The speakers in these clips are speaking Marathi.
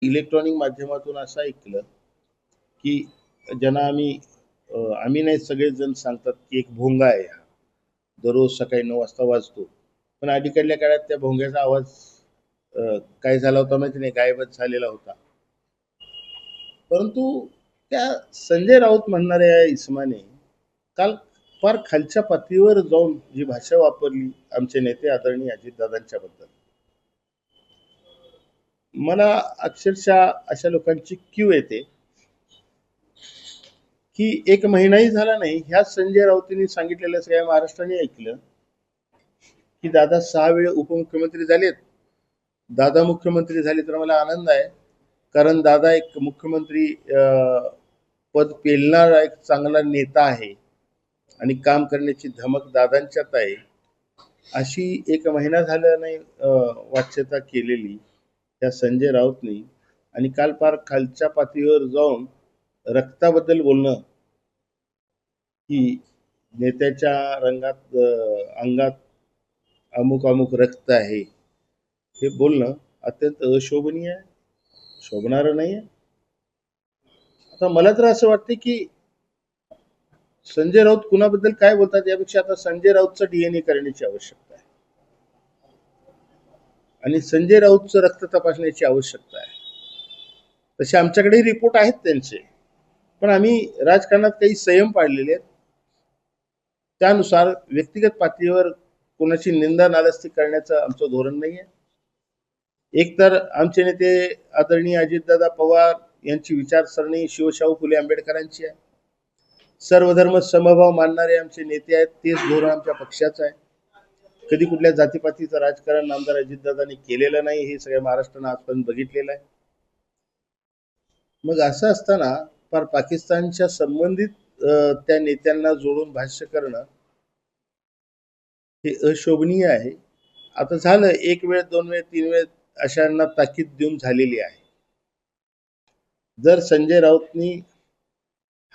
इलेक्ट्रॉनिक माध्यमातून असं ऐकलं की ज्यांना आम्ही नाही सगळेजण सांगतात की एक भोंगा आहे हा दररोज सकाळी 9 वाजता वाजतो. पण अलीकडल्या काळात त्या भोंग्याचा आवाज काय झाला होता माहिती नाही, गायबच झालेला होता. परंतु त्या संजय राऊत म्हणणाऱ्या इसमाने काल फार खालच्या पातळीवर जाऊन जी भाषा वापरली आमचे नेते आदरणीय अजितदादांच्या बद्दल, मला अक्षरशः अशा लोकांची क्यू येते की एक महिनाही झाला नाही ह्या संजय राऊतांनी सांगितलेलं सगळ्या महाराष्ट्राने ऐकलं की दादा 6 वेळ उपमुख्यमंत्री झालेत. दादा मुख्यमंत्री झाले तर मला आनंद आहे, कारण दादा एक मुख्यमंत्री पद पेलणारा एक चांगला नेता आहे आणि काम करण्याची धमक दादांच्यात आहे. अशी एक महिना झाला नाही वाच्यता केलेली त्या संजय राऊतनी, आणि काल फार खालच्या पातळीवर जाऊन रक्ताबद्दल बोलणं की नेत्याच्या रंगात अंगात अमुक अमुक रक्त आहे, हे बोलणं अत्यंत अशोभनीय आहे, शोभणारं नाही आहे. आता मला तर असं वाटतं की संजय राऊत कुणाबद्दल काय बोलतात यापेक्षा आता संजय राऊतचं डीएनए करण्याची आवश्यकता आहे आणि संजय राऊतचं रक्त तपासण्याची आवश्यकता आहे. तसे आमच्याकडे रिपोर्ट आहेत त्यांचे, पण आम्ही राजकारणात काही संयम पाळलेले आहेत. त्यानुसार व्यक्तिगत पातळीवर कोणाची निंदा नालस्ती करण्याचं आमचं धोरण नाही आहे. एकतर आमचे नेते आदरणीय अजितदादा पवार यांची विचारसरणी शिवशाहू फुले आंबेडकरांची आहे. सर्वधर्म समभाव मानणारे आमचे नेते आहेत, तेच धोरण आमच्या पक्षाचं आहे. कधी कुठल्या जातीपातीचं राजकारण आमदार अजितदादांनी केलेलं नाही, हे सगळ्या महाराष्ट्रानं आजपर्यंत बघितलेलं आहे. मग असं असताना फार पाकिस्तानच्या संबंधित त्या नेत्यांना जोडून भाष्य करणं हे अशोभनीय आहे. आता झालं, 1 वेळ 2 वेळ 3 वेळ अशांना ताकीद देऊन झालेली आहे. जर संजय राऊतनी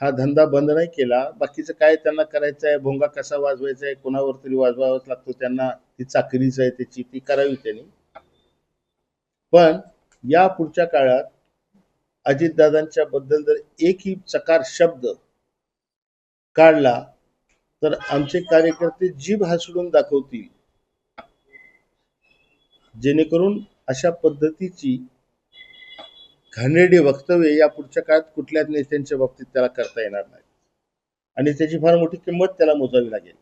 हा धंदा बंद नाही केला, बाकीचं काय त्यांना करायचं आहे, भोंगा कसा वाजवायचा आहे, कोणावर तरी वाजवावाच लागतो त्यांना, ती चाकरीच आहे त्याची, ती करावी त्यांनी. पण या पुढच्या काळात अजितदादांच्या बद्दल जर एकही चकार शब्द काढला तर आमचे कार्यकर्ते जीभ हासडून दाखवतील, जेणेकरून अशा पद्धतीची घाणेरडी वक्तव्य या पुढच्या काळात कुठल्याच नेत्यांच्या बाबतीत त्याला करता येणार नाही आणि त्याची फार मोठी किंमत त्याला मोजावी लागेल.